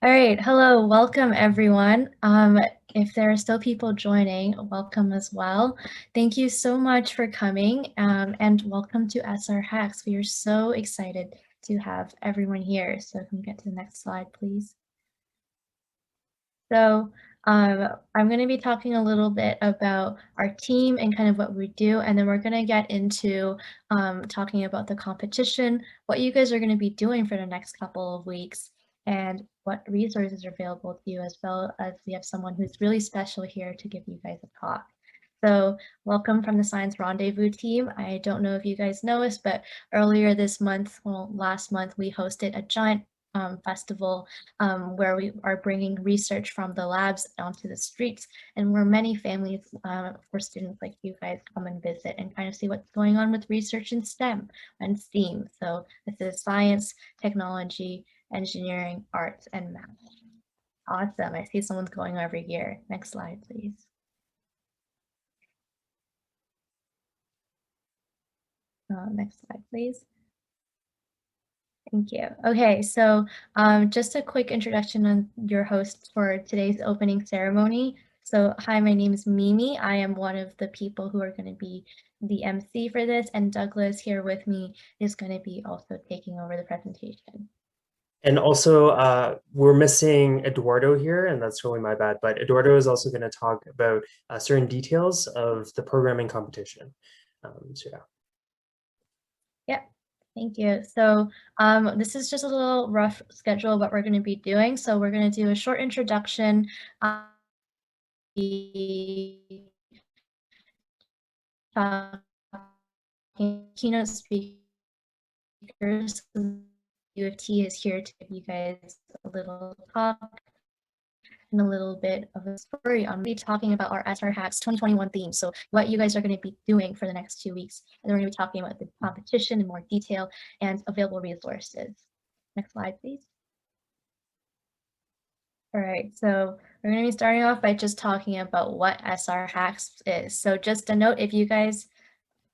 All right, hello, welcome everyone. If there are still people joining, welcome as well. Thank you so much for coming and welcome to SRHacks. We are so excited to have everyone here. So can we get to the next slide, please? So I'm going to be talking a little bit about our team and kind of what we do, and then we're going to get into talking about the competition, what you guys are going to be doing for the next couple of weeks, and what resources are available to you, as well as we have someone who's really special here to give you guys a talk. So welcome from the Science Rendezvous team. I don't know if you guys know us, but earlier this month, well, last month, we hosted a giant festival where we are bringing research from the labs onto the streets, and where many families for students like you guys come and visit and kind of see what's going on with research in STEM and STEAM. So this is science, technology, engineering, arts, and math. Awesome. I see someone's going over here. Next slide, please. Next slide, please. Thank you. Okay, so just a quick introduction on your host for today's opening ceremony. So hi, my name is Mimi. I am one of the people who are going to be the MC for this, and Douglas here with me is going to be also taking over the presentation. And also, we're missing Eduardo here, and that's really my bad, but Eduardo is also going to talk about certain details of the programming competition. So yeah. Yep. Thank you. So this is just a little rough schedule of what we're going to be doing. So we're going to do a short introduction, keynote speakers. U of T is here to give you guys a little talk and a little bit of a story on me talking about our SRHacks 2021 theme. So what you guys are going to be doing for the next 2 weeks. And then we're going to be talking about the competition in more detail and available resources. Next slide, please. All right, so we're going to be starting off by just talking about what SRHacks is. So just a note, if you guys,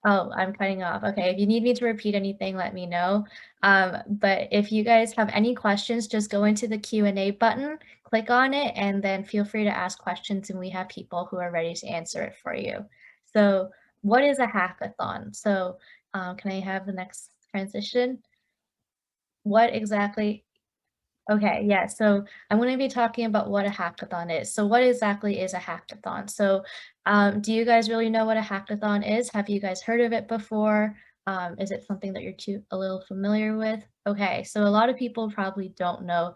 oh, I'm cutting off. Okay, if you need me to repeat anything, let me know. But if you guys have any questions, just go into the Q&A button, click on it, and then feel free to ask questions, and we have people who are ready to answer it for you. So what is a hackathon? So can I have the next transition? What exactly? Okay, yeah, so I'm going to be talking about what a hackathon is. So what exactly is a hackathon? So do you guys really know what a hackathon is? Have you guys heard of it before? Is it something that you're a little familiar with? Okay, so a lot of people probably don't know.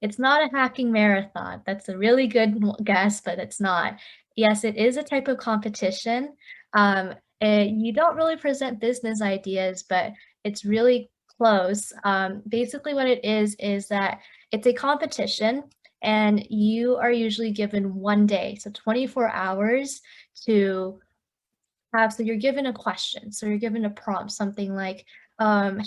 It's not a hacking marathon. That's a really good guess, but it's not. Yes, it is a type of competition. You don't really present business ideas, but it's really close. Basically what it is that it's a competition, and you are usually given 1 day, so 24 hours to have, so you're given a question, so you're given a prompt, something like,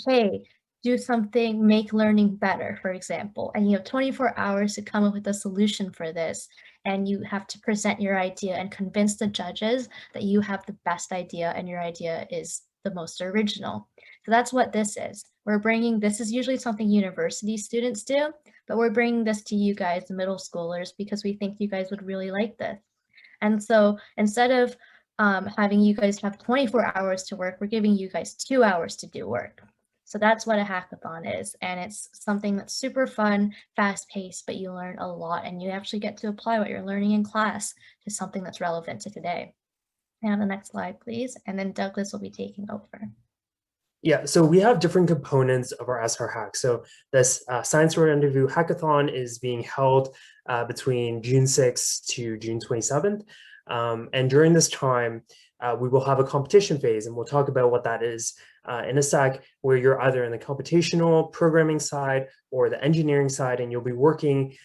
hey, do something, make learning better, for example, and you have 24 hours to come up with a solution for this, and you have to present your idea and convince the judges that you have the best idea and your idea is the most original. So that's what this is. This is usually something university students do, but we're bringing this to you guys, the middle schoolers, because we think you guys would really like this. And so instead of having you guys have 24 hours to work, we're giving you guys 2 hours to do work. So that's what a hackathon is. And it's something that's super fun, fast paced, but you learn a lot, and you actually get to apply what you're learning in class to something that's relevant to today. And the next slide, please. And then Douglas will be taking over. Yeah, so we have different components of our SRHack. So this Science Rendezvous Hackathon is being held between June 6th to June 27th. And during this time, we will have a competition phase, and we'll talk about what that is in a sec, where you're either in the computational programming side or the engineering side, and you'll be working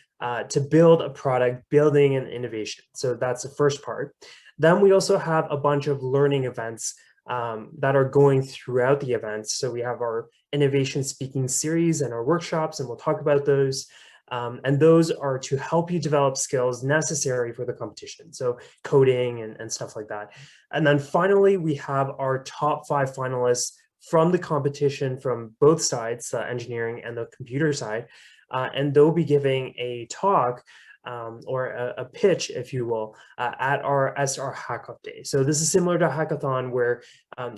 to build a product, building an innovation. So that's the first part. Then we also have a bunch of learning events that are going throughout the events. So we have our innovation speaking series and our workshops, and we'll talk about those. And those are to help you develop skills necessary for the competition. So coding and stuff like that. And then finally, we have our top 5 finalists from the competition from both sides, the engineering and the computer side. and they'll be giving a talk or a pitch, if you will, at our SRHackoff Day. So this is similar to Hackathon, where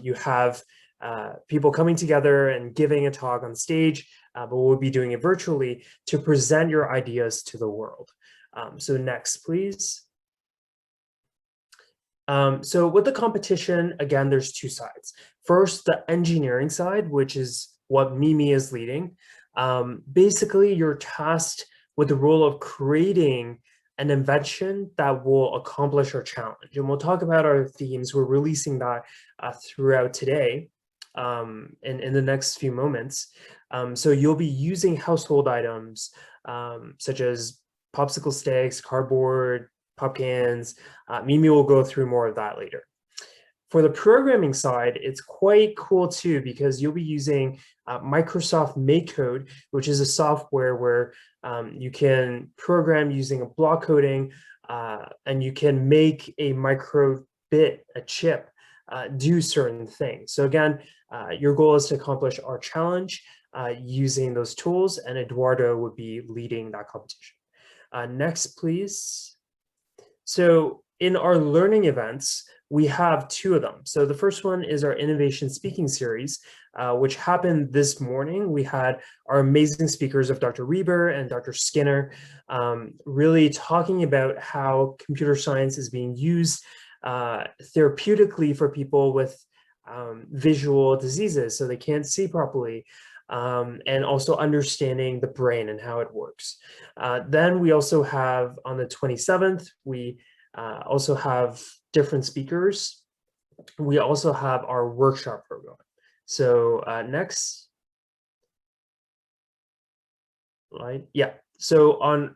you have people coming together and giving a talk on stage, but we'll be doing it virtually to present your ideas to the world. So next, please. So with the competition, again, there's two sides. First, the engineering side, which is what Mimi is leading. Basically, you're tasked with the role of creating an invention that will accomplish our challenge. And we'll talk about our themes. We're releasing that throughout today in the next few moments. So you'll be using household items such as popsicle sticks, cardboard, pop cans. Mimi will go through more of that later. For the programming side, it's quite cool too, because you'll be using Microsoft MakeCode, which is a software where you can program using a block coding, and you can make a microbit, a chip, do certain things. So again, your goal is to accomplish our challenge using those tools, and Eduardo would be leading that competition. Next, please. So in our learning events, we have two of them. So the first one is our innovation speaking series, which happened this morning. We had our amazing speakers of Dr. Reber and Dr. Skinner really talking about how computer science is being used therapeutically for people with visual diseases, so they can't see properly, and also understanding the brain and how it works. Then we also have on the 27th, we also have different speakers. We also have our workshop program. So next slide. Yeah, so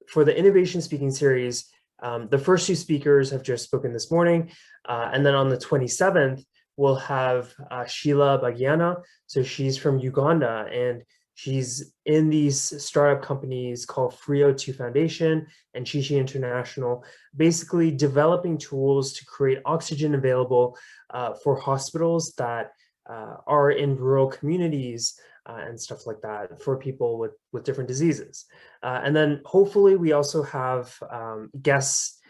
for the innovation speaking series, the first two speakers have just spoken this morning. And then on the 27th, we'll have Sheila Bagiana. So she's from Uganda, and she's in these startup companies called Frio2 Foundation and Chichi International, basically developing tools to create oxygen available for hospitals that are in rural communities and stuff like that for people with different diseases. And then hopefully we also have guest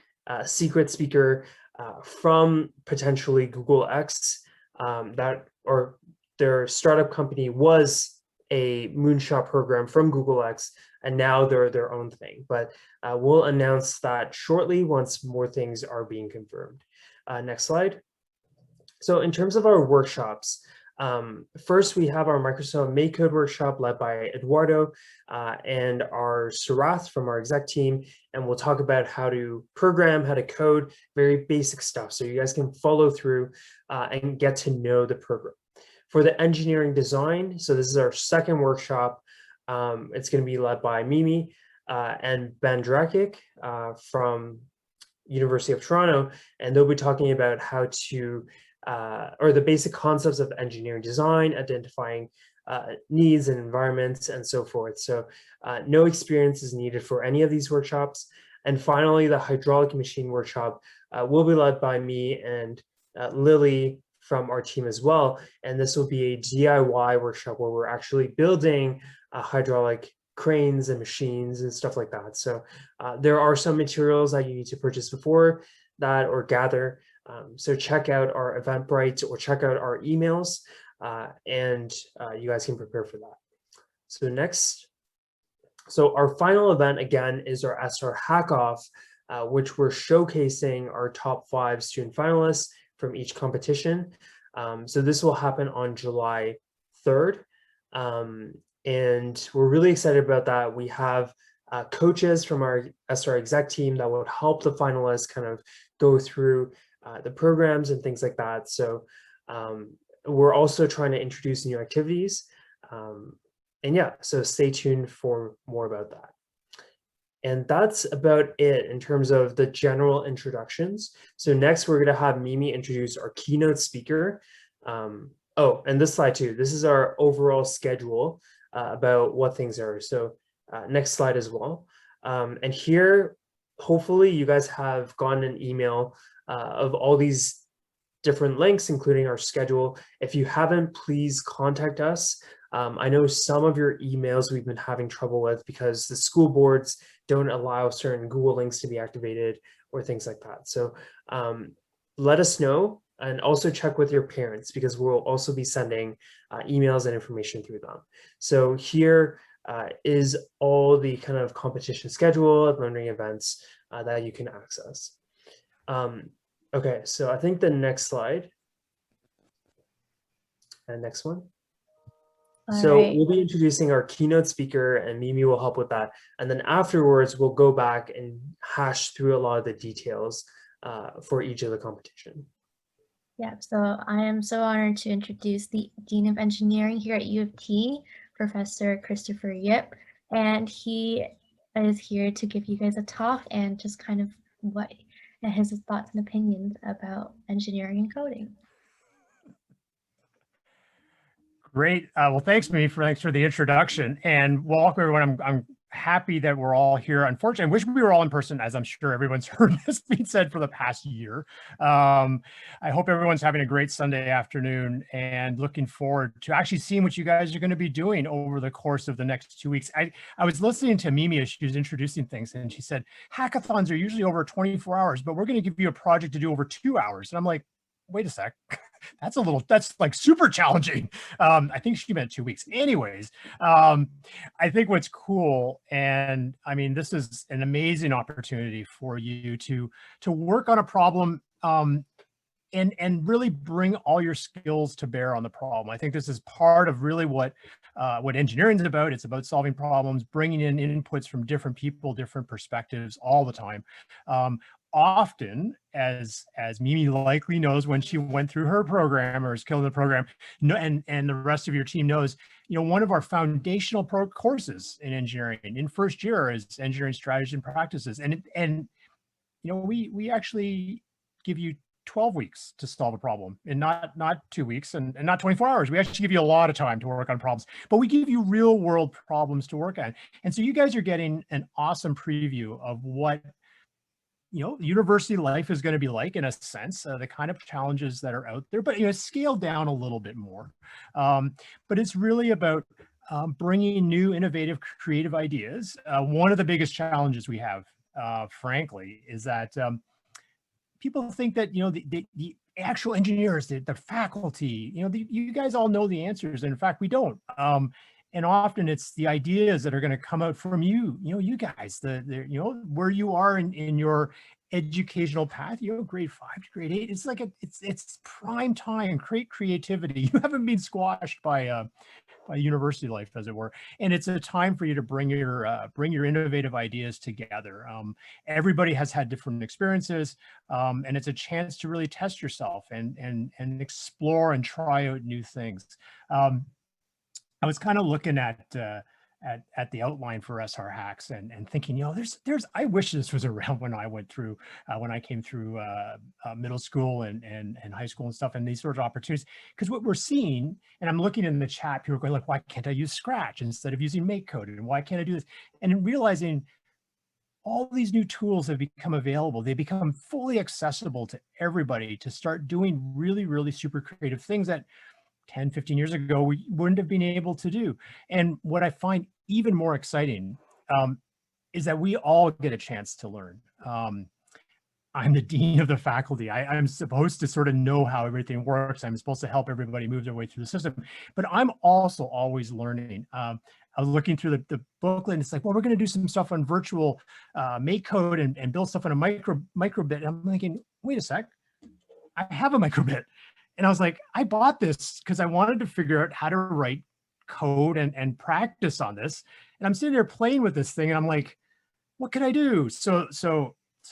secret speaker from potentially Google X, or their startup company was a moonshot program from Google X, and now they're their own thing. But we'll announce that shortly once more things are being confirmed. Next slide. So in terms of our workshops, first we have our Microsoft MakeCode workshop led by Eduardo and our Sarath from our exec team, and we'll talk about how to program, how to code, very basic stuff, so you guys can follow through and get to know the program. For the engineering design, so this is our second workshop. It's going to be led by Mimi and Ben Drakic from University of Toronto, and they'll be talking about how to or the basic concepts of engineering design, identifying needs and environments, and so forth. So no experience is needed for any of these workshops. And finally, the hydraulic machine workshop will be led by me and Lily from our team as well. And this will be a DIY workshop where we're actually building hydraulic cranes and machines and stuff like that. So there are some materials that you need to purchase before that or gather. So check out our Eventbrite or check out our emails, and you guys can prepare for that. So next, so our final event again is our SRHackoff, which we're showcasing our top 5 student finalists from each competition. So this will happen on July 3rd. And we're really excited about that. We have coaches from our SR exec team that will help the finalists kind of go through the programs and things like that. So we're also trying to introduce new activities. And yeah, so stay tuned for more about that. And that's about it in terms of the general introductions. So next we're gonna have Mimi introduce our keynote speaker. Oh, and this slide too. This is our overall schedule about what things are. So next slide as well. And here, hopefully you guys have gotten an email of all these different links, including our schedule. If you haven't, please contact us I know some of your emails we've been having trouble with because the school boards don't allow certain Google links to be activated or things like that. So let us know, and also check with your parents because we'll also be sending emails and information through them. So here is all the kind of competition schedule and learning events that you can access. Okay, so I think the next slide and next one. So we'll be introducing our keynote speaker, and Mimi will help with that. And then afterwards, we'll go back and hash through a lot of the details for each of the competition. Yeah, so I am so honored to introduce the Dean of Engineering here at U of T, Professor Christopher Yip, and he is here to give you guys a talk and just kind of what his thoughts and opinions about engineering and coding. Great. Well, thanks for the introduction, and welcome everyone. I'm happy that we're all here. Unfortunately, I wish we were all in person, as I'm sure everyone's heard this being said for the past year. I hope everyone's having a great Sunday afternoon and looking forward to actually seeing what you guys are going to be doing over the course of the next 2 weeks. I was listening to Mimi as she was introducing things, and she said, hackathons are usually over 24 hours, but we're going to give you a project to do over 2 hours. And I'm like, wait a sec. That's like super challenging. I think she meant 2 weeks. Anyways, I think what's cool, and I mean, this is an amazing opportunity for you to work on a problem and really bring all your skills to bear on the problem. I think this is part of really what engineering is about. It's about solving problems, bringing in inputs from different people, different perspectives all the time. Often, as Mimi likely knows when she went through her program or is killing the program, and the rest of your team knows, one of our foundational courses in engineering in first year is engineering strategies and practices, and we actually give you 12 weeks to solve a problem, and not 2 weeks and not 24 hours. We actually give you a lot of time to work on problems, but we give you real world problems to work on. And so you guys are getting an awesome preview of what university life is going to be like, in a sense, the kind of challenges that are out there, but scaled down a little bit more. But it's really about bringing new, innovative, creative ideas. One of the biggest challenges we have, frankly, is that people think that the actual engineers, the faculty, you guys all know the answers, and in fact, we don't. And often it's the ideas that are going to come out from you guys, where you are in your educational path, grade 5 to grade 8. It's like it's prime time, great creativity. You haven't been squashed by university life, as it were, and it's a time for you to bring your innovative ideas together. Everybody has had different experiences, and it's a chance to really test yourself and explore and try out new things. I was kind of looking at the outline for SRHacks and thinking, I wish this was around when I went through, when I came through middle school and high school and stuff, and these sorts of opportunities. Because what we're seeing, and I'm looking in the chat, people are going like, why can't I use Scratch instead of using MakeCode? And why can't I do this? And in realizing all these new tools have become available, they become fully accessible to everybody to start doing really, really super creative things that 10, 15 years ago, we wouldn't have been able to do. And what I find even more exciting is that we all get a chance to learn. I'm the dean of the faculty. I'm supposed to sort of know how everything works. I'm supposed to help everybody move their way through the system, but I'm also always learning. I was looking through the booklet, and it's like, well, we're going to do some stuff on virtual MakeCode and build stuff on a microbit. And I'm thinking, wait a sec, I have a microbit. And I was like, I bought this because I wanted to figure out how to write code and practice on this. And I'm sitting there playing with this thing, and I'm like, what can I do? So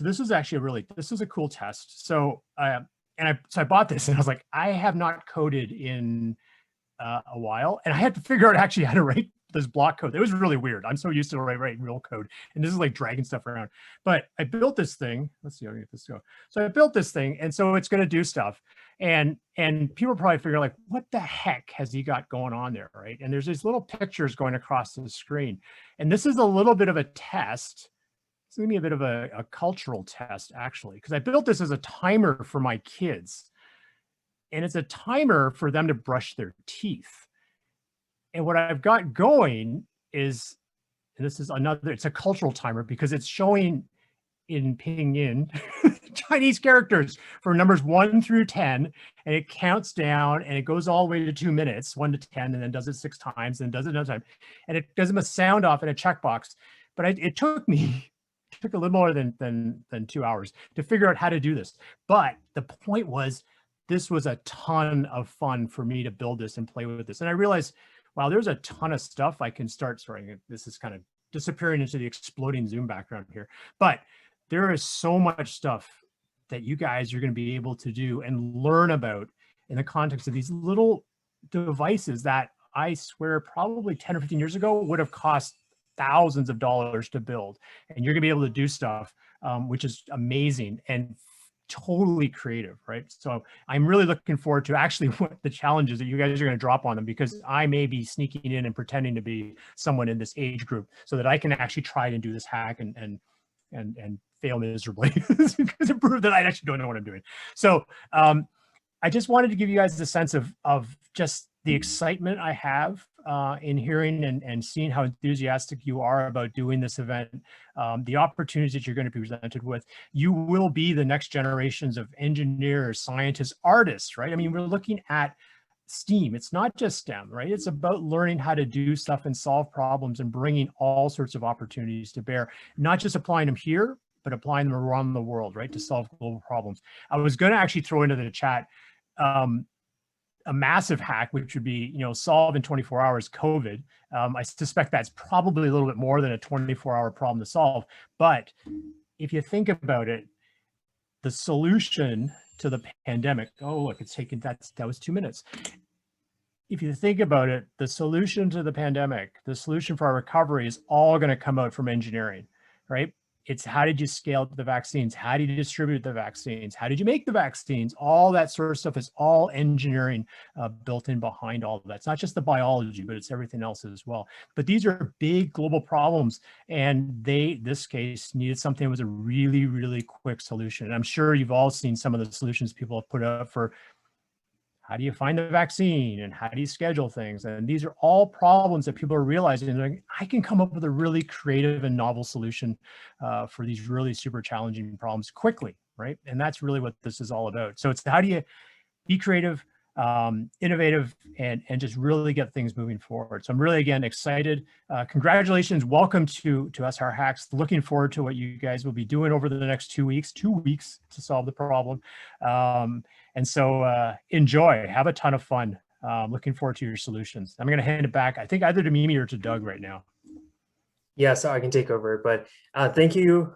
this is actually this is a cool test. So I bought this, and I was like, I have not coded in a while, and I had to figure out actually how to write this block code. It was really weird. I'm so used to writing real code, and this is like dragging stuff around. But I built this thing. Let's see how I get this to go. So I built this thing, and so it's going to do stuff. And people probably figure like, what the heck has he got going on there, right? And there's these little pictures going across the screen, and this is a little bit of a test. It's going to be a bit of a cultural test, actually, because I built this as a timer for my kids, and it's a timer for them to brush their teeth. And what I've got going is, and this is another, it's a cultural timer because it's showing in pinyin Chinese characters for numbers 1 through 10, and it counts down and it goes all the way to 2 minutes, 1 to 10, and then does it 6 times and does it another time. And it gives them a sound off and a checkbox. But it took me, it took a little more than 2 hours to figure out how to do this. But the point was, this was a ton of fun for me to build this and play with this. And I realized, wow, there's a ton of stuff I can start. Sorry, this is kind of disappearing into the exploding Zoom background here. But there is so much stuff that you guys are going to be able to do and learn about in the context of these little devices that I swear probably 10 or 15 years ago would have cost thousands of dollars to build. And you're going to be able to do stuff, which is amazing and totally creative, right? So I'm really looking forward to actually what the challenges that you guys are going to drop on them, because I may be sneaking in and pretending to be someone in this age group so that I can actually try and do this hack and fail miserably to prove that I actually don't know what I'm doing. So I just wanted to give you guys the sense of just the excitement I have in hearing and seeing how enthusiastic you are about doing this event, the opportunities that you're going to be presented with. You will be the next generations of engineers, scientists, artists, right? I mean, we're looking at STEAM. It's not just STEM, right? It's about learning how to do stuff and solve problems and bringing all sorts of opportunities to bear, not just applying them here, but applying them around the world, right, to solve global problems. I was going to actually throw into the chat a massive hack, which would be, solve in 24 hours COVID. I suspect that's probably a little bit more than a 24-hour problem to solve. But if you think about it, the solution to the pandemic, oh, look, it's taken, that was 2 minutes. If you think about it, the solution to the pandemic, the solution for our recovery is all going to come out from engineering, right? It's how did you scale the vaccines? How did you distribute the vaccines? How did you make the vaccines? All that sort of stuff is all engineering built in behind all of that. It's not just the biology, but it's everything else as well. But these are big global problems, and this case, needed something that was a really, really quick solution. And I'm sure you've all seen some of the solutions people have put up for how do you find the vaccine and how do you schedule things? And these are all problems that people are realizing, like, I can come up with a really creative and novel solution for these really super challenging problems quickly, right? And that's really what this is all about. So it's how do you be creative, innovative, and just really get things moving forward. So I'm really, again, excited. Congratulations. Welcome to SRHacks. Looking forward to what you guys will be doing over the next 2 weeks to solve the problem. And so enjoy, have a ton of fun. Looking forward to your solutions. I'm going to hand it back, I think, either to Mimi or to Doug right now. Yeah, so I can take over, but thank you,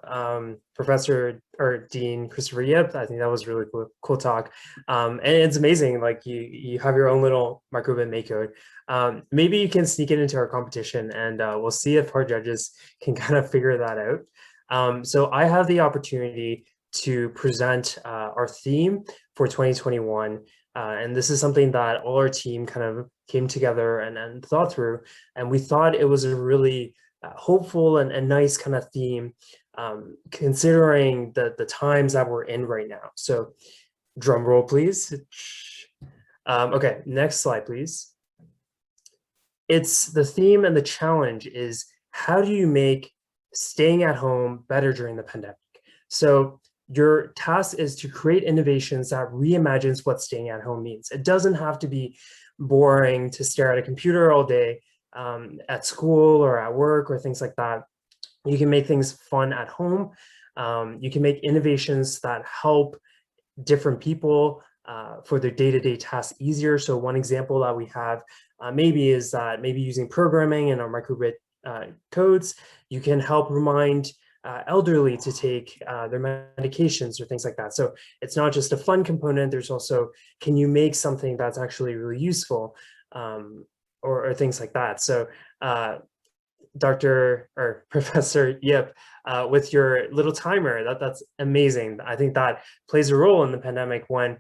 Professor or Dean Christopher Yip. I think that was really cool talk. And it's amazing, like you have your own little microbit MakeCode. Maybe you can sneak it into our competition, and we'll see if our judges can kind of figure that out. So I have the opportunity to present our theme for 2021. And this is something that all our team kind of came together and thought through. And we thought it was a really hopeful and nice kind of theme, considering the times that we're in right now. So drum roll, please. Okay, next slide, please. It's the theme, and the challenge is, how do you make staying at home better during the pandemic? So your task is to create innovations that reimagines what staying at home means. It doesn't have to be boring to stare at a computer all day at school or at work or things like that. You can make things fun at home. You can make innovations that help different people for their day-to-day tasks easier. So one example that we have maybe is that maybe using programming in our microbit codes, you can help remind elderly to take their medications or things like that. So it's not just a fun component, there's also, can you make something that's actually really useful, or things like that. So Dr. or Professor Yip, with your little timer, that's amazing. I think that plays a role in the pandemic when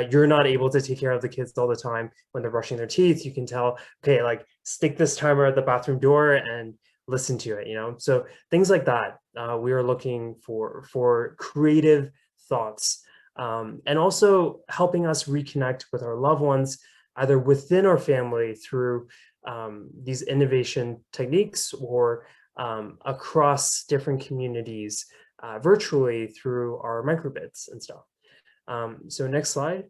you're not able to take care of the kids all the time when they're brushing their teeth. You can tell, okay, like stick this timer at the bathroom door and listen to it, So things like that, we are looking for creative thoughts, and also helping us reconnect with our loved ones, either within our family through these innovation techniques or across different communities virtually through our microbits and stuff. So next slide.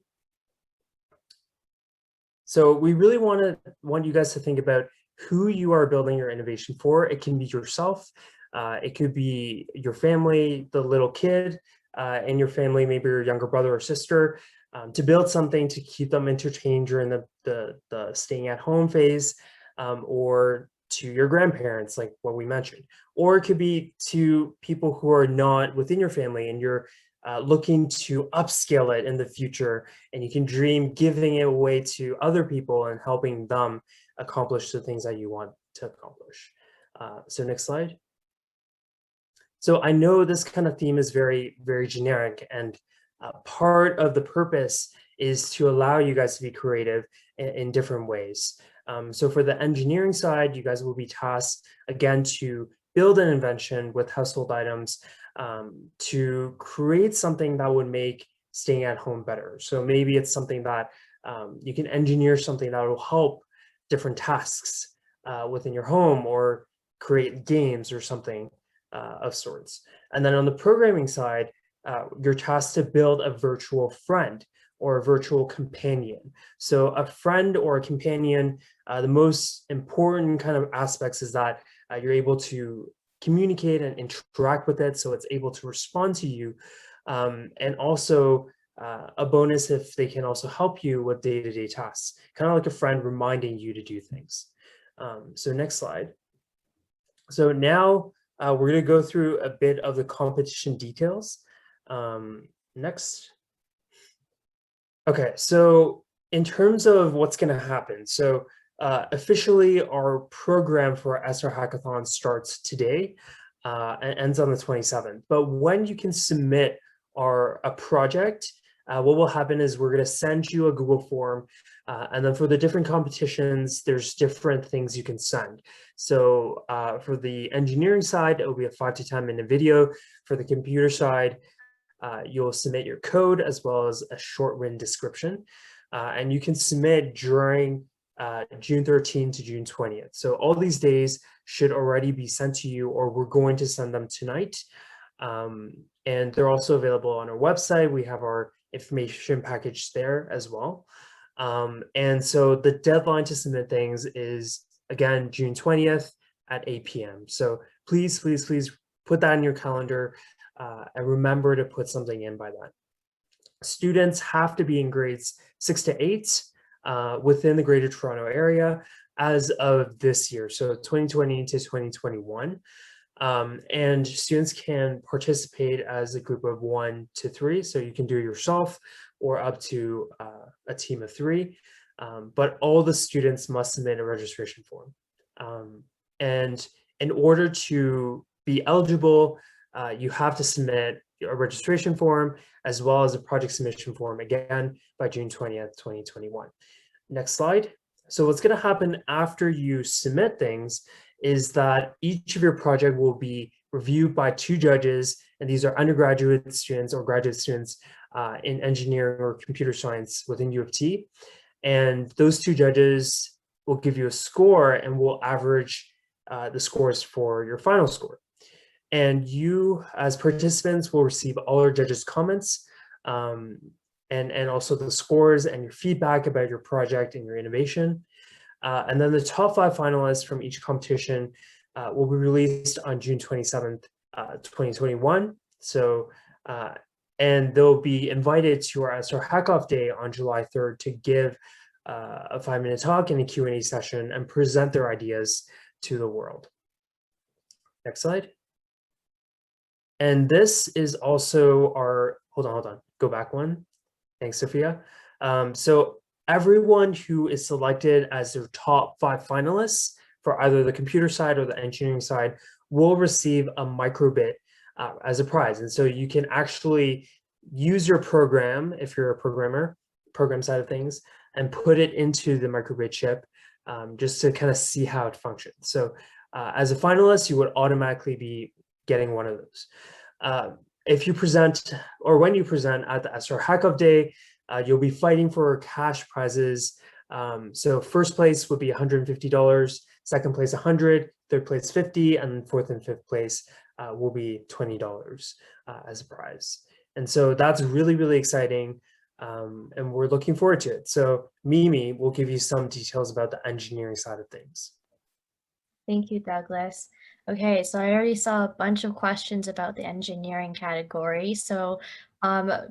So we really want you guys to think about who you are building your innovation for. It can be yourself. It could be your family, the little kid in your family, maybe your younger brother or sister, to build something to keep them entertained during the staying at home phase, or to your grandparents, like what we mentioned. Or it could be to people who are not within your family and you're looking to upscale it in the future, and you can dream giving it away to other people and helping them accomplish the things that you want to accomplish. So next slide. So I know this kind of theme is very, very generic, and part of the purpose is to allow you guys to be creative in different ways. So for the engineering side, you guys will be tasked again to build an invention with household items to create something that would make staying at home better. So maybe it's something that you can engineer something that will help different tasks within your home, or create games or something of sorts. And then on the programming side, you're tasked to build a virtual friend or a virtual companion. So a friend or a companion, the most important kind of aspects is that you're able to communicate and interact with it, so it's able to respond to you. And also a bonus if they can also help you with day-to-day tasks, kind of like a friend reminding you to do things. So next slide. So now we're going to go through a bit of the competition details. Next. Okay, so in terms of what's going to happen, so officially our program for SR Hackathon starts today and ends on the 27th. But when you can submit a project, what will happen is we're going to send you a Google form, and then for the different competitions, there's different things you can send. So for the engineering side, it will be a 5 to 10 minute video. For the computer side, you'll submit your code as well as a short written description, and you can submit during June 13th to June 20th. So all these days should already be sent to you, or we're going to send them tonight. And they're also available on our website. We have our information package there as well. And so the deadline to submit things is, again, June 20th at 8 p.m. So please, please, please put that in your calendar and remember to put something in by then. Students have to be in grades 6 to 8 within the Greater Toronto area as of this year, so 2020 to 2021. And students can participate as a group of 1 to 3, so you can do it yourself or up to a team of 3. But all the students must submit a registration form. And in order to be eligible, you have to submit a registration form as well as a project submission form, again, by June 20th, 2021. Next slide. So what's going to happen after you submit things is that each of your project will be reviewed by 2 judges, and these are undergraduate students or graduate students in engineering or computer science within U of T. And those 2 judges will give you a score and will average the scores for your final score. And you, as participants, will receive all our judges' comments and also the scores and your feedback about your project and your innovation. And then the top 5 finalists from each competition will be released on June 27th, 2021. So, and they'll be invited to our SR Hackoff Day on July 3rd to give a 5-minute talk and a Q&A session and present their ideas to the world. Next slide. And this is also our, hold on, go back one. Thanks, Sophia. So everyone who is selected as their top 5 finalists for either the computer side or the engineering side will receive a microbit as a prize. And so you can actually use your program, if you're a programmer, program side of things, and put it into the microbit chip just to kind of see how it functions. So as a finalist, you would automatically be getting one of those. If you present, or when you present at the SR Hackoff Day, you'll be fighting for cash prizes So first place would be $150, second place $100, third place $50, and fourth and fifth place will be $20 as a prize. And so that's really, really exciting. And we're looking forward to it. So Mimi will give you some details about the engineering side of things. Thank you, Douglas. Okay, so I already saw a bunch of questions about the engineering category. So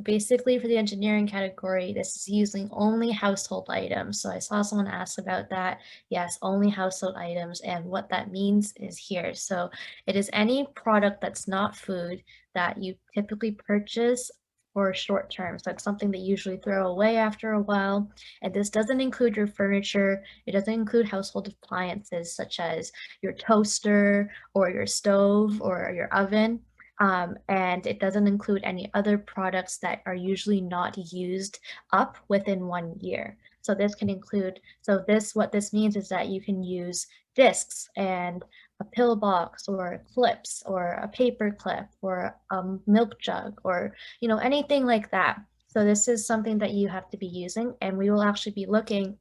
basically for the engineering category, this is using only household items. So I saw someone ask about that. Yes, only household items. And what that means is here. So it is any product that's not food that you typically purchase for short term. So it's something that you usually throw away after a while. And this doesn't include your furniture. It doesn't include household appliances such as your toaster or your stove or your oven. And it doesn't include any other products that are usually not used up within 1 year. So this can include, what this means is that you can use discs and a pill box or clips or a paper clip or a milk jug or, anything like that. So this is something that you have to be using, and we will actually be looking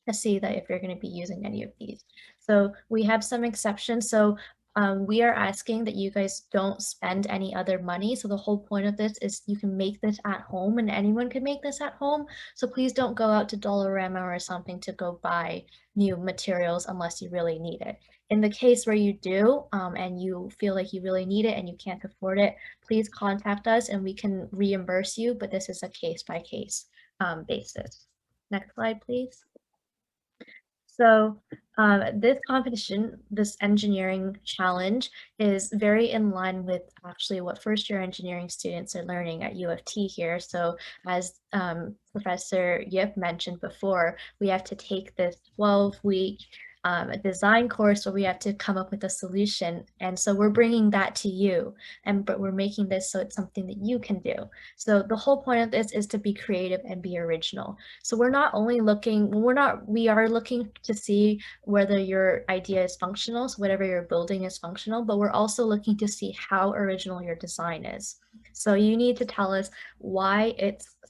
to see that if you're going to be using any of these. So we have some exceptions. So we are asking that you guys don't spend any other money. So the whole point of this is you can make this at home, and anyone can make this at home. So please don't go out to Dollarama or something to go buy new materials unless you really need it. In the case where you do and you feel like you really need it and you can't afford it, please contact us and we can reimburse you, but this is a case-by-case basis. Next slide, please. So this competition, this engineering challenge, is very in line with actually what first-year engineering students are learning at U of T here. So as Professor Yip mentioned before, we have to take this 12-week design course where we have to come up with a solution. And so we're bringing that to you, but we're making this so it's something that you can do. So the whole point of this is to be creative and be original. So we're not only looking, we are looking to see whether your idea is functional, so whatever you're building is functional, but we're also looking to see how original your design is. So you need to tell us why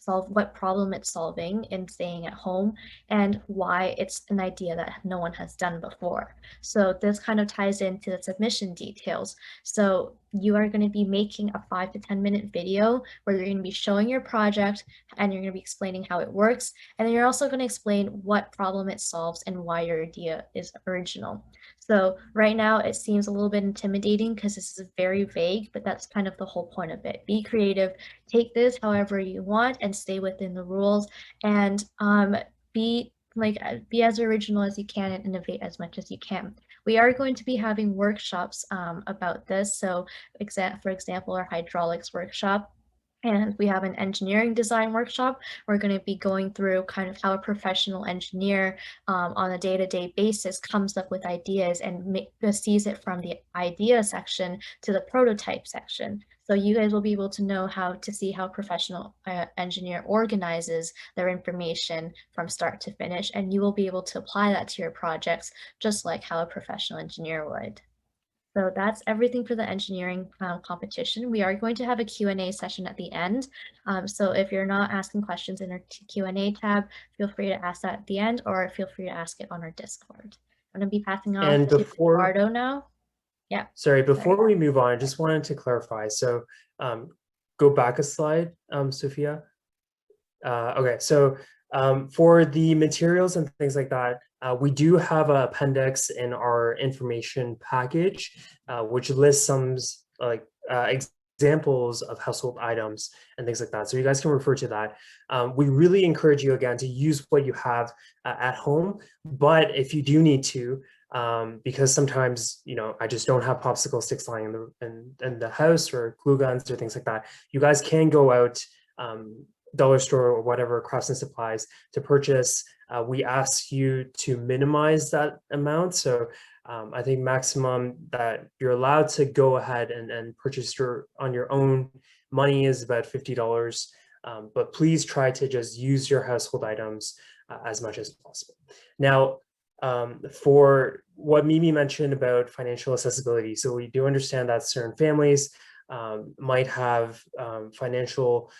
what problem it's solving in staying at home, and why it's an idea that no one has done before. So this kind of ties into the submission details. So you are going to be making a 5 to 10 minute video where you're going to be showing your project and you're going to be explaining how it works. And then you're also going to explain what problem it solves and why your idea is original. So right now it seems a little bit intimidating because this is very vague, but that's kind of the whole point of it. Be creative, take this however you want and stay within the rules, and be as original as you can and innovate as much as you can. We are going to be having workshops about this. So for example, our hydraulics workshop, and we have an engineering design workshop. We're going to be going through kind of how a professional engineer on a day-to-day basis comes up with ideas and sees it from the idea section to the prototype section. So you guys will be able to know how to see how a professional engineer organizes their information from start to finish, and you will be able to apply that to your projects just like how a professional engineer would. So that's everything for the engineering competition. We are going to have a Q&A session at the end. So if you're not asking questions in our Q&A tab, feel free to ask that at the end, or feel free to ask it on our Discord. I'm going to be passing off to Eduardo now. Yeah. Sorry, before we move on, I just wanted to clarify. So go back a slide, Sophia. Okay, so for the materials and things like that, we do have an appendix in our information package, which lists some examples of household items and things like that. So you guys can refer to that. We really encourage you again to use what you have at home, but if you do need to, because sometimes, I just don't have popsicle sticks lying in the house or glue guns or things like that, you guys can go out dollar store or whatever, crafts and supplies to purchase. We ask you to minimize that amount. So I think maximum that you're allowed to go ahead and purchase on your own money is about $50. But please try to just use your household items as much as possible. Now, for what Mimi mentioned about financial accessibility, so we do understand that certain families might have financial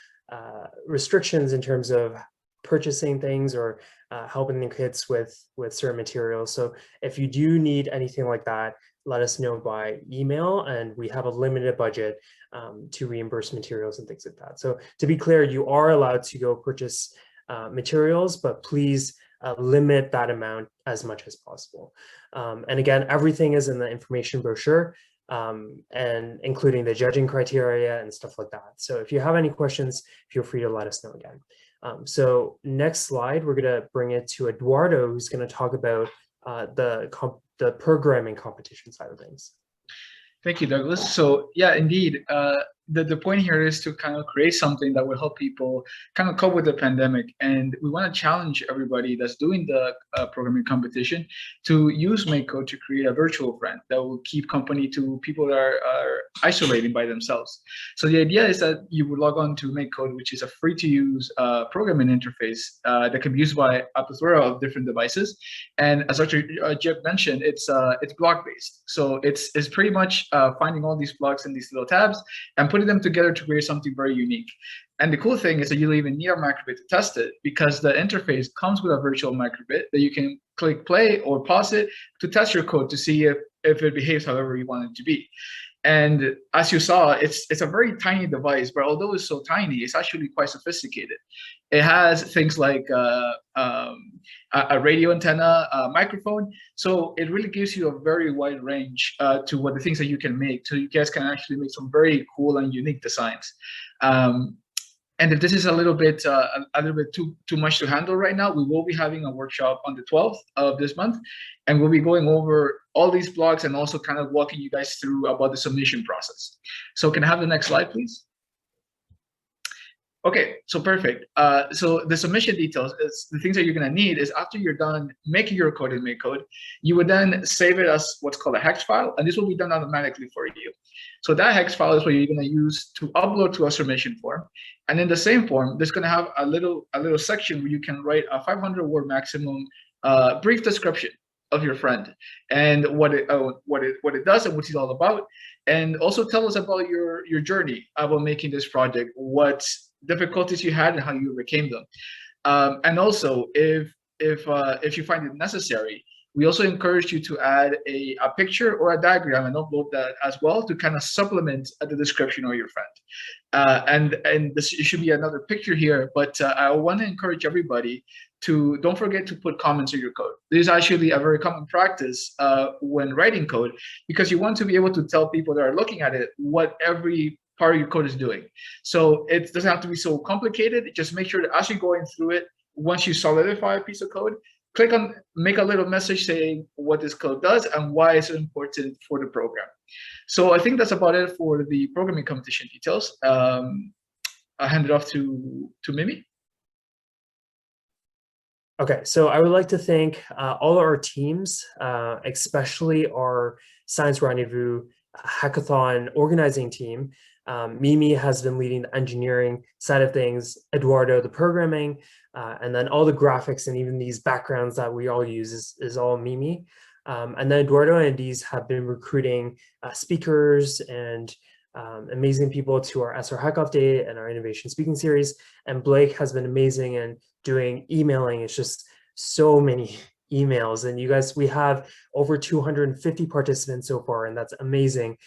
restrictions in terms of purchasing things or helping the kids with certain materials. So if you do need anything like that, let us know by email, and we have a limited budget to reimburse materials and things like that. So to be clear, you are allowed to go purchase materials, but please limit that amount as much as possible. And again, everything is in the information brochure, and including the judging criteria and stuff like that. So if you have any questions, feel free to let us know again. So next slide, we're going to bring it to Eduardo, who's going to talk about the programming competition side of things. Thank you, Douglas. So yeah, indeed, the point here is to kind of create something that will help people kind of cope with the pandemic. And we want to challenge everybody that's doing the programming competition to use MakeCode to create a virtual friend that will keep company to people that are isolating by themselves. So the idea is that you would log on to MakeCode, which is a free to use programming interface that can be used by a plethora of different devices. And as Dr. Yip mentioned, it's block based. So it's pretty much finding all these blocks in these little tabs and putting them together to create something very unique. And the cool thing is that you don't even need a microbit to test it, because the interface comes with a virtual microbit that you can click play or pause it to test your code to see if it behaves however you want it to be. And as you saw, it's a very tiny device, but although it's so tiny, it's actually quite sophisticated. It has things like a radio antenna, a microphone. So it really gives you a very wide range to what the things that you can make. So you guys can actually make some very cool and unique designs. And if this is a little bit too much to handle right now, we will be having a workshop on the 12th of this month, and we'll be going over all these blocks and also kind of walking you guys through about the submission process. So can I have the next slide, please? Okay, so perfect. So the submission details is the things that you're going to need is after you're done making your code in MakeCode, you would then save it as what's called a hex file, and this will be done automatically for you. So that hex file is what you're going to use to upload to a submission form. And in the same form, there's going to have a little section where you can write a 500-word maximum brief description of your friend and what it does and what it's all about, and also tell us about your journey about making this project, what difficulties you had and how you overcame them. And also, if you find it necessary, we also encourage you to add a picture or a diagram and upload that as well to kind of supplement the description of your friend. And this should be another picture here, but I want to encourage everybody to don't forget to put comments in your code. This is actually a very common practice when writing code, because you want to be able to tell people that are looking at it what every part of your code is doing. So it doesn't have to be so complicated. Just make sure that as you're going through it, once you solidify a piece of code, click on, make a little message saying what this code does and why it's important for the program. So I think that's about it for the programming competition details. I'll hand it off to Mimi. Okay, so I would like to thank all our teams, especially our Science Rendezvous Hackathon organizing team. Mimi has been leading the engineering side of things, Eduardo the programming, and then all the graphics and even these backgrounds that we all use is all Mimi. And then Eduardo and Andes have been recruiting speakers and amazing people to our SRHackoff Day and our innovation speaking series. And Blake has been amazing and doing emailing. It's just so many emails, and you guys, we have over 250 participants so far, and that's amazing.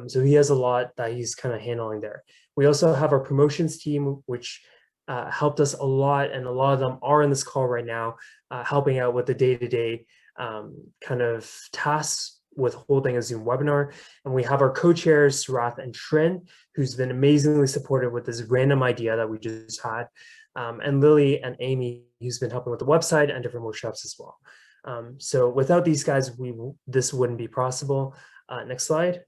So he has a lot that he's kind of handling there. We also have our promotions team, which helped us a lot, and a lot of them are in this call right now, helping out with the day-to-day kind of tasks with holding a Zoom webinar. And we have our co-chairs, Surath and Shrin, who's been amazingly supportive with this random idea that we just had. And Lily and Amy, who's been helping with the website and different workshops as well. So without these guys, this wouldn't be possible. Next slide.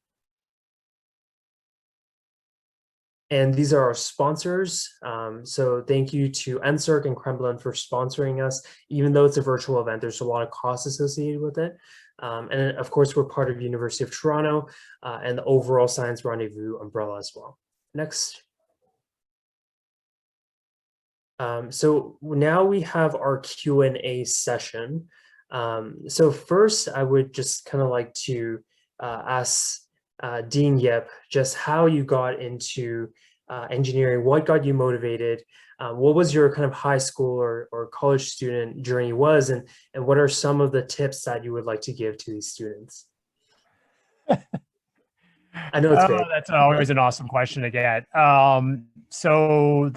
And these are our sponsors. So thank you to NSERC and Kremlin for sponsoring us. Even though it's a virtual event, there's a lot of costs associated with it. And of course, we're part of University of Toronto and the overall Science Rendezvous umbrella as well. Next. So now we have our Q&A session. So first, I would just kind of like to ask Dean Yip just how you got into engineering? What got you motivated? What was your kind of high school or college student journey was, and what are some of the tips that you would like to give to these students? I know it's big. That's always an awesome question to get. So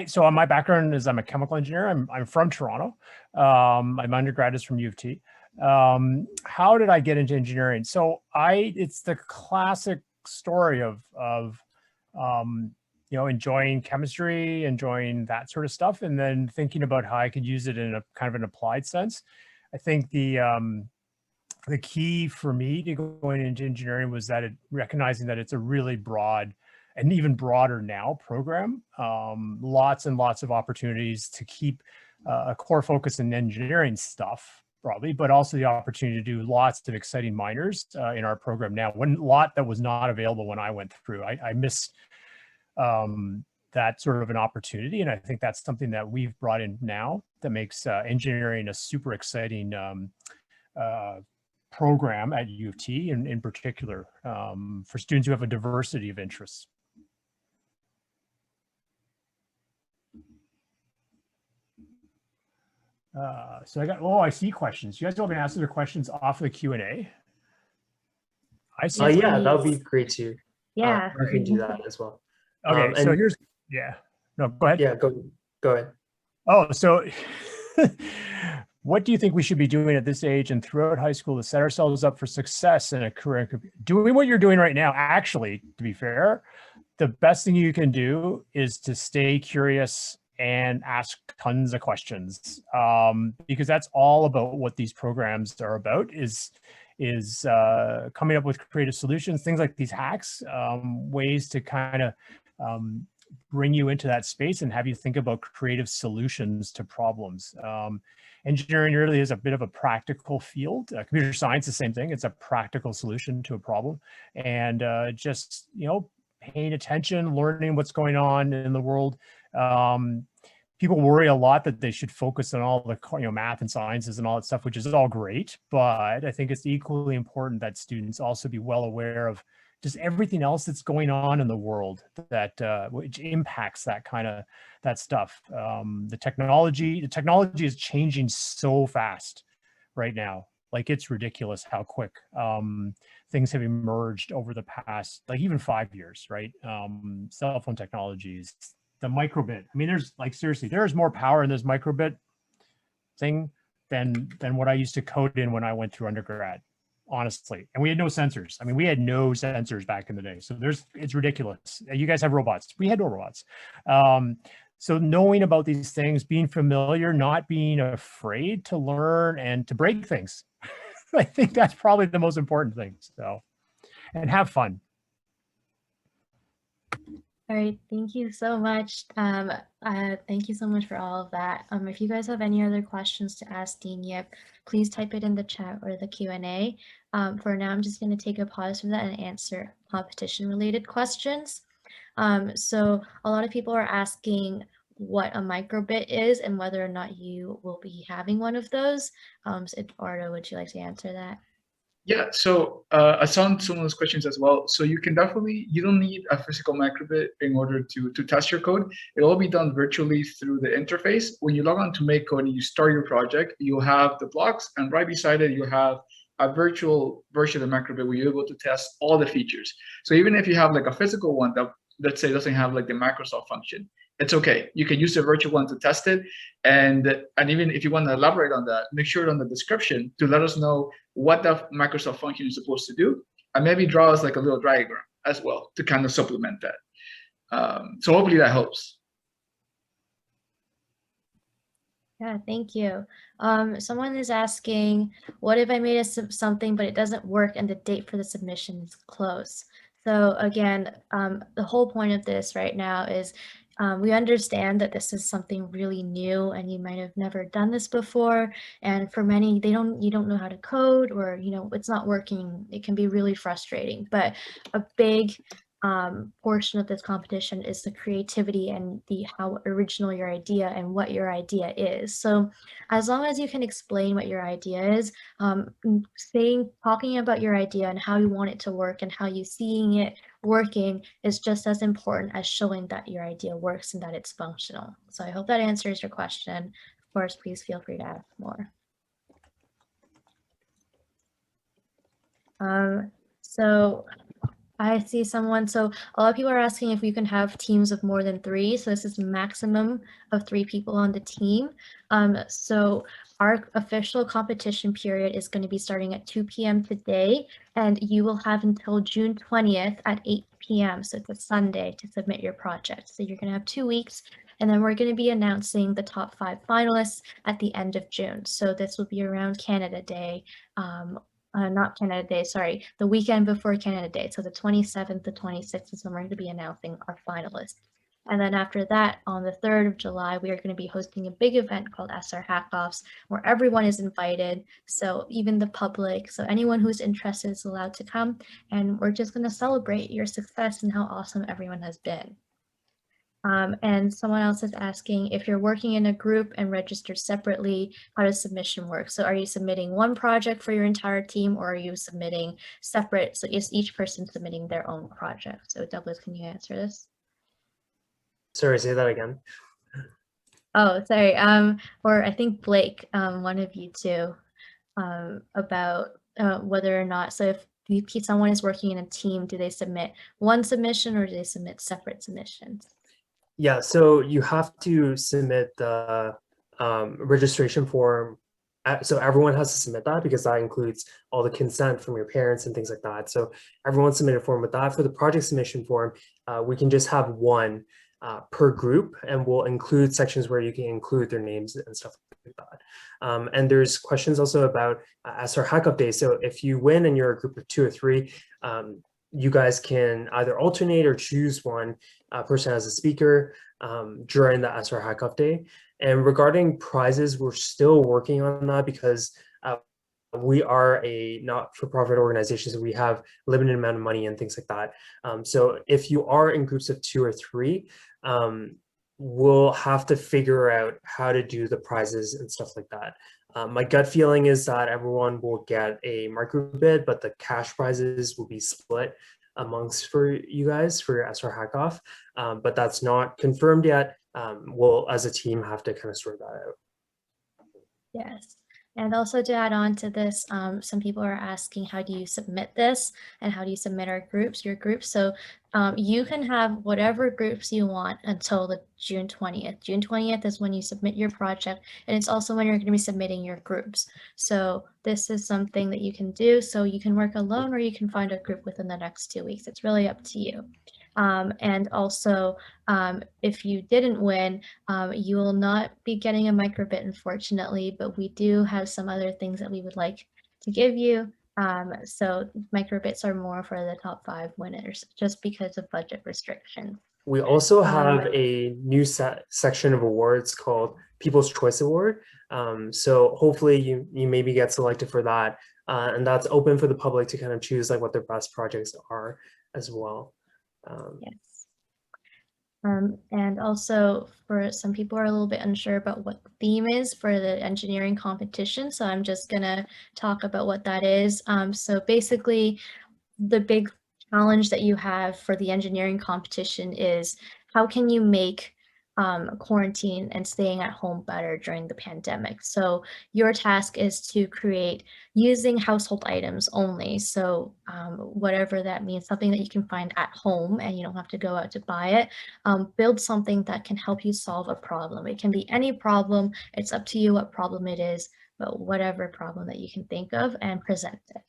so my background is I'm a chemical engineer. I'm from Toronto. My undergrad is from U of T. How did I get into engineering? So it's the classic story of enjoying chemistry, enjoying that sort of stuff, and then thinking about how I could use it in a kind of an applied sense. I think the key for me to going into engineering was that recognizing that it's a really broad and even broader now program. Lots and lots of opportunities to keep a core focus in engineering stuff, probably, but also the opportunity to do lots of exciting minors in our program now. One lot that was not available when I went through. I missed that sort of an opportunity, and I think that's something that we've brought in now that makes engineering a super exciting program at U of T, and in particular for students who have a diversity of interests. So I see questions. You guys want me to answer the questions off of the Q&A? I see. Yeah, that would be great too. Yeah. We can do that as well. Okay, so here's, no, go ahead. Yeah, go ahead. Oh, so what do you think we should be doing at this age and throughout high school to set ourselves up for success in a career? Doing what you're doing right now, actually, to be fair, the best thing you can do is to stay curious and ask tons of questions, because that's all about what these programs are about, is coming up with creative solutions, things like these hacks, ways to kind of bring you into that space and have you think about creative solutions to problems. Engineering really is a bit of a practical field. Computer science, the same thing. It's a practical solution to a problem. And just, paying attention, learning what's going on in the world. People worry a lot that they should focus on all the math and sciences and all that stuff, which is all great. But I think it's equally important that students also be well aware of just everything else that's going on in the world that which impacts that stuff. The technology is changing so fast right now. Like, it's ridiculous how quick things have emerged over the past, like, even 5 years, right? Cell phone technologies, the microbit. I mean, seriously, there's more power in this microbit thing than what I used to code in when I went through undergrad, honestly. And we had no sensors. I mean, we had no sensors back in the day. So it's ridiculous. You guys have robots. We had no robots. So knowing about these things, being familiar, not being afraid to learn and to break things. I think that's probably the most important thing. So, and have fun. All right, thank you so much. Thank you so much for all of that. If you guys have any other questions to ask Dean Yip, please type it in the chat or the Q&A. For now, I'm just going to take a pause from that and answer competition-related questions. So a lot of people are asking what a microbit is and whether or not you will be having one of those. So Eduardo, would you like to answer that? Yeah, so I saw some of those questions as well. So you don't need a physical microbit in order to test your code. It'll all be done virtually through the interface. When you log on to Make Code and you start your project, you'll have the blocks, and right beside it, you have a virtual version of the microbit where you're able to test all the features. So even if you have like a physical one that, let's say, doesn't have like the Microsoft function, it's okay. You can use the virtual one to test it. And even if you want to elaborate on that, make sure on the description to let us know what the Microsoft function is supposed to do, and maybe draw us like a little diagram as well to kind of supplement that. So hopefully that helps. Yeah, thank you. Someone is asking, what if I made something but it doesn't work and the date for the submission is close? So again, the whole point of this right now is we understand that this is something really new and you might have never done this before. And for many, you don't know how to code, or it's not working. It can be really frustrating. But a big portion of this competition is the creativity and how original your idea and what your idea is. So as long as you can explain what your idea is, talking about your idea and how you want it to work and how you seeing it working is just as important as showing that your idea works and that it's functional. So I hope that answers your question. Of course, please feel free to ask more. So I see someone, so a lot of people are asking if you can have teams of more than 3. So this is maximum of 3 people on the team. So our official competition period is going to be starting at 2 p.m. today, and you will have until June 20th at 8 p.m. So it's a Sunday to submit your project. So you're going to have 2 weeks, and then we're going to be announcing the top 5 finalists at the end of June. So this will be around Canada Day, not Canada Day, sorry, the weekend before Canada Day. So the 27th to 26th is when we're going to be announcing our finalists. And then after that, on the 3rd of July, we are going to be hosting a big event called SRHackoffs, where everyone is invited. So even the public, so anyone who's interested is allowed to come. And we're just going to celebrate your success and how awesome everyone has been. And someone else is asking if you're working in a group and registered separately, how does submission work? So are you submitting one project for your entire team, or are you submitting separate? So is each person submitting their own project? So Douglas, can you answer this? Sorry, say that again. Oh, sorry. Or I think Blake, one of you two, about whether or not, so if someone is working in a team, do they submit one submission or do they submit separate submissions? Yeah, so you have to submit the registration form. So everyone has to submit that because that includes all the consent from your parents and things like that. So everyone submit a form with that. For the project submission form, we can just have one per group, and we'll include sections where you can include their names and stuff like that. And there's questions also about SR Hackoff Day. So if you win and you're a group of 2 or 3, you guys can either alternate or choose one person as a speaker during the SR Hackoff Day. And regarding prizes, we're still working on that because we are a not-for-profit organization, so we have limited amount of money and things like that. So if you are in groups of 2 or 3, we'll have to figure out how to do the prizes and stuff like that. My gut feeling is that everyone will get a micro bid, but the cash prizes will be split amongst for you guys for your SR Hackoff. But that's not confirmed yet. We'll, as a team, have to kind of sort that out. Yes. And also to add on to this, some people are asking, how do you submit this and how do you submit your groups? So you can have whatever groups you want until the June 20th. June 20th is when you submit your project, and it's also when you're going to be submitting your groups. So this is something that you can do. So you can work alone or you can find a group within the next 2 weeks. It's really up to you. And also, if you didn't win, you will not be getting a microbit, unfortunately, but we do have some other things that we would like to give you. So microbits are more for the top 5 winners, just because of budget restrictions. We also have a new section of awards called People's Choice Award. So hopefully you maybe get selected for that. And that's open for the public to kind of choose like what their best projects are as well. Yes. And also for some people are a little bit unsure about what the theme is for the engineering competition. So I'm just gonna talk about what that is. So basically the big challenge that you have for the engineering competition is how can you make quarantine and staying at home better during the pandemic. So your task is to create using household items only. So whatever that means, something that you can find at home and you don't have to go out to buy it. Build something that can help you solve a problem. It can be any problem. It's up to you what problem it is, but whatever problem that you can think of, and present it.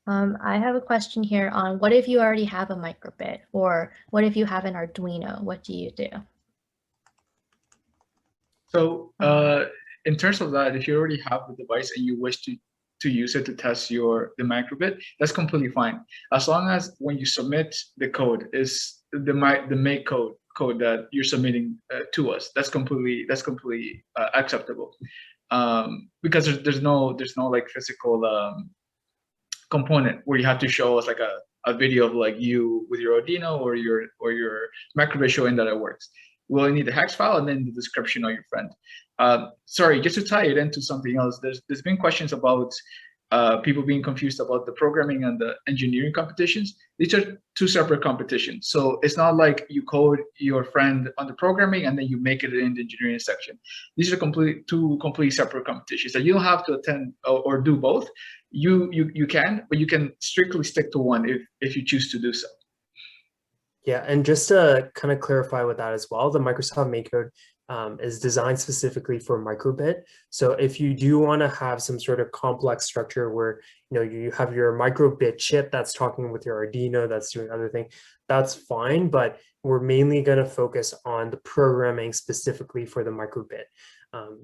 I have a question here on what if you already have a microbit, or what if you have an Arduino? What do you do? So in terms of that, if you already have the device and you wish to use it to test the microbit, that's completely fine. As long as when you submit the code is the make code that you're submitting to us, that's completely acceptable. Because there's no like physical component where you have to show us like a video of like you with your Arduino or your microbit showing that it works. We'll need the hacks file and then the description of your friend. Sorry, just to tie it into something else, there's been questions about people being confused about the programming and the engineering competitions. These are two separate competitions. So it's not like you code your friend on the programming and then you make it in the engineering section. These are two completely separate competitions that you don't have to attend or do both. You can, but you can strictly stick to one if you choose to do so. Yeah, and just to kind of clarify with that as well, the Microsoft MakeCode is designed specifically for microbit. So if you do want to have some sort of complex structure where you have your microbit chip that's talking with your Arduino, that's doing other things, that's fine. But we're mainly going to focus on the programming specifically for the microbit.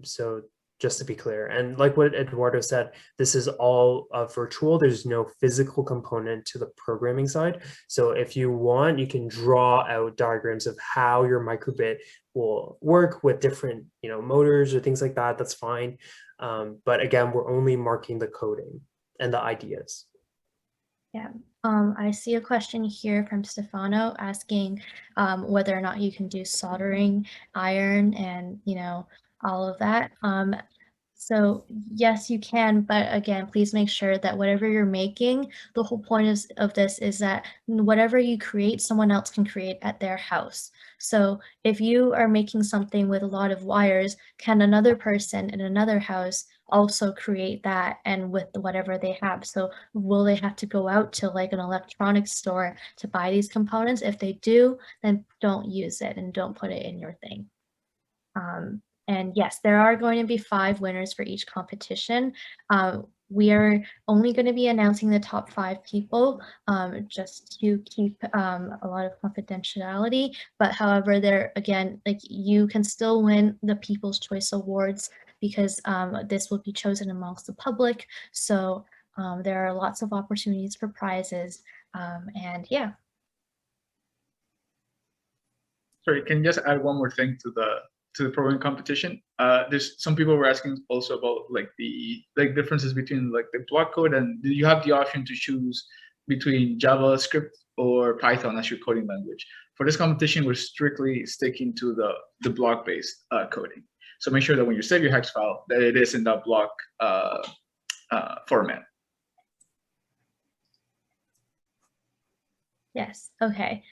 So just to be clear, and like what Eduardo said, this is all virtual. There's no physical component to the programming side. So if you want, you can draw out diagrams of how your microbit will work with different, motors or things like that. That's fine. But again, we're only marking the coding and the ideas. Yeah. I see a question here from Stefano asking whether or not you can do soldering iron and, all of that. So yes, you can, but again, please make sure that whatever you're making, the whole point of this is that whatever you create, someone else can create at their house. So if you are making something with a lot of wires, can another person in another house also create that and with whatever they have? So will they have to go out to like an electronics store to buy these components? If they do, then don't use it and don't put it in your thing. And yes, there are going to be 5 winners for each competition. We are only going to be announcing the top 5 people just to keep a lot of confidentiality. But however, there again, like you can still win the People's Choice Awards because this will be chosen amongst the public. So there are lots of opportunities for prizes. And yeah. Sorry, can you just add one more thing to the programming competition? There's some people were asking also about like the differences between like the block code, and do you have the option to choose between JavaScript or Python as your coding language? For this competition, we're strictly sticking to the block-based coding. So make sure that when you save your hex file, that it is in that block format. Yes. Okay.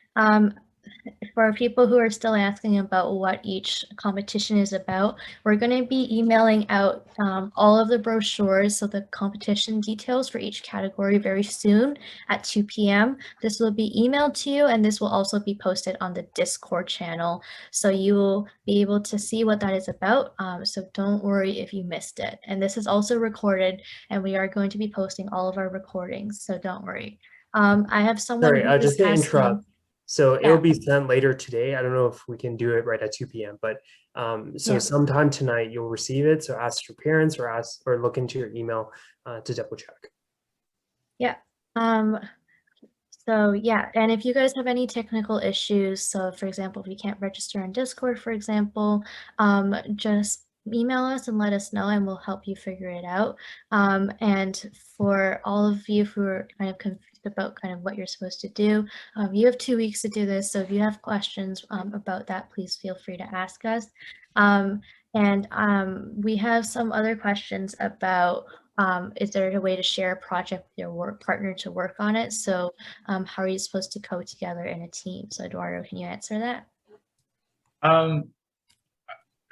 For people who are still asking about what each competition is about, we're going to be emailing out all of the brochures, so the competition details for each category very soon at 2 p.m. This will be emailed to you, and this will also be posted on the Discord channel. So you will be able to see what that is about. So don't worry if you missed it. And this is also recorded, and we are going to be posting all of our recordings. So don't worry. I have someone Sorry, who just to interrupt. So Yeah. it'll be sent later today. I don't know if we can do it right at 2 p.m. But so sometime tonight you'll receive it. So ask your parents or look into your email to double check. Yeah. So yeah, and if you guys have any technical issues, so for example, if you can't register in Discord, for example, just email us and let us know and we'll help you figure it out. And for all of you who are kind of confused about kind of what you're supposed to do, you have 2 weeks to do this. So if you have questions about that, please feel free to ask us. And we have some other questions about is there a way to share a project with your work partner to work on it? So how are you supposed to code together in a team? So Eduardo, can you answer that?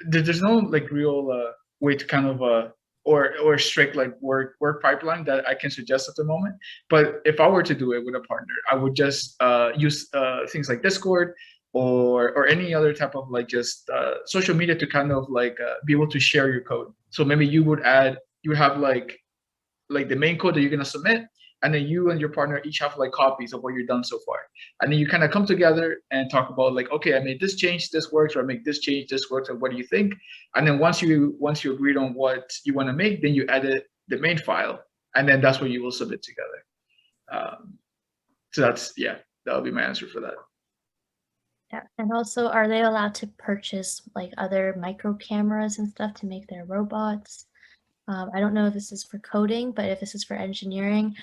There's no like real way to kind of or strict like work pipeline that I can suggest at the moment. But if I were to do it with a partner, I would just use things like Discord or any other type of like just social media to kind of like be able to share your code. So maybe you would have like the main code that you're gonna submit, and then you and your partner each have like copies of what you've done so far, and then you kind of come together and talk about like, okay, I made this change, this works, or I make this change, this works, and what do you think? And then once you agreed on what you want to make, then you edit the main file, and then that's what you will submit together. So that'll be my answer for that. Yeah, and also, are they allowed to purchase like other micro cameras and stuff to make their robots? I don't know if this is for coding, but if this is for engineering,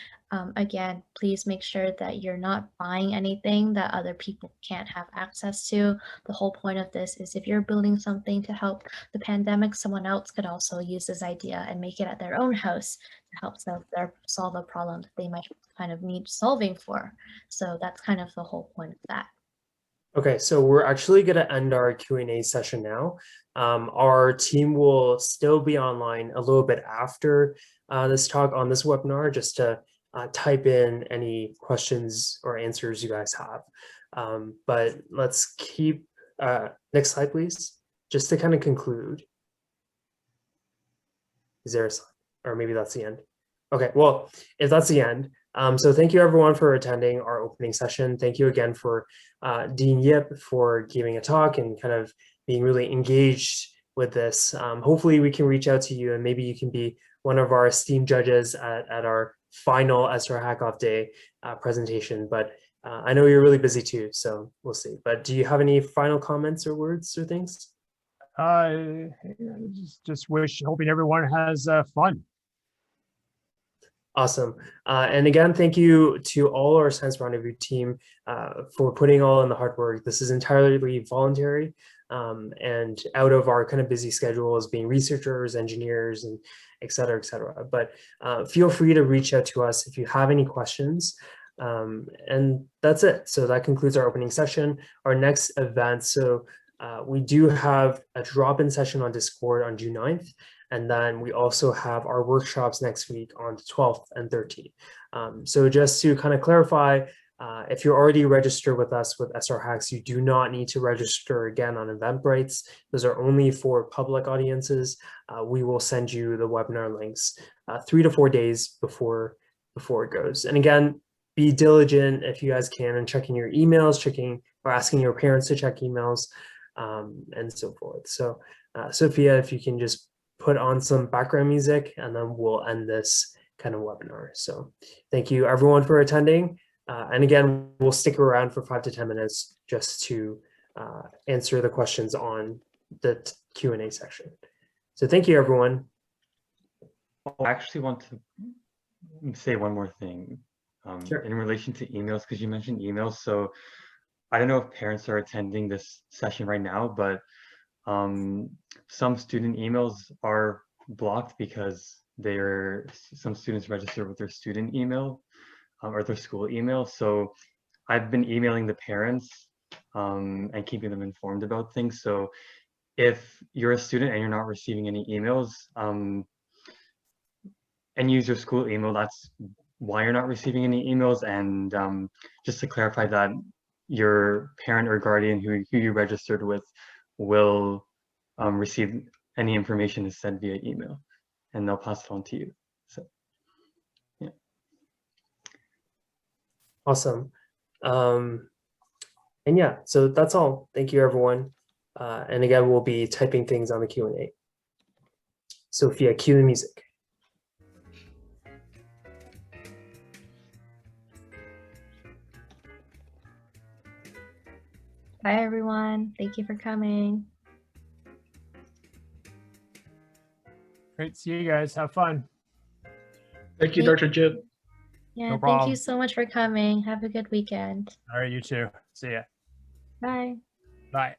again, please make sure that you're not buying anything that other people can't have access to. The whole point of this is if you're building something to help the pandemic, someone else could also use this idea and make it at their own house to help solve a problem that they might kind of need solving for. So that's kind of the whole point of that. Okay, so we're actually going to end our Q&A session now. Our team will still be online a little bit after this talk on this webinar, just to type in any questions or answers you guys have. But let's keep, next slide, please, just to kind of conclude. Is there a slide? Or maybe that's the end. Okay, well, if that's the end, so thank you everyone for attending our opening session. Thank you again for Dean Yip for giving a talk and kind of being really engaged with this. Hopefully we can reach out to you and maybe you can be one of our esteemed judges at our final SR Hackoff Day presentation. But I know you're really busy too, so we'll see. But do you have any final comments or words or things? Just hoping everyone has fun. Awesome. And again, thank you to all our Science Rendezvous team for putting all in the hard work. This is entirely voluntary and out of our kind of busy schedule as being researchers, engineers, and et cetera, et cetera. But feel free to reach out to us if you have any questions. And that's it. So that concludes our opening session. Our next event. So we do have a drop-in session on Discord on June 9th. And then we also have our workshops next week on the 12th and 13th. So just to kind of clarify, if you're already registered with us with SRHacks, you do not need to register again on Eventbrite. Those are only for public audiences. We will send you the webinar links 3 to 4 days before it goes. And again, be diligent if you guys can in checking your emails, checking or asking your parents to check emails, and so forth. So Sophia, if you can just put on some background music and then we'll end this kind of webinar. So thank you everyone for attending. And again, we'll stick around for 5 to 10 minutes just to answer the questions on the Q&A section. So thank you everyone. I actually want to say one more thing Sure. in relation to emails, because you mentioned emails. So I don't know if parents are attending this session right now, but some student emails are blocked because some students register with their student email or their school email. So I've been emailing the parents and keeping them informed about things. So if you're a student and you're not receiving any emails and use your school email, that's why you're not receiving any emails. And just to clarify that, your parent or guardian who you registered with will receive any information is sent via email, and they'll pass it on to you. So, yeah. Awesome. And yeah, so that's all. Thank you, everyone. And again, we'll be typing things on the Q&A. Sophia, cue the music. Bye, everyone. Thank you for coming. Great. See you guys. Have fun. Thank you, Dr. Jip. Yeah, No thank problem. you so much for coming. Have a good weekend. All right, you too. See ya. Bye. Bye.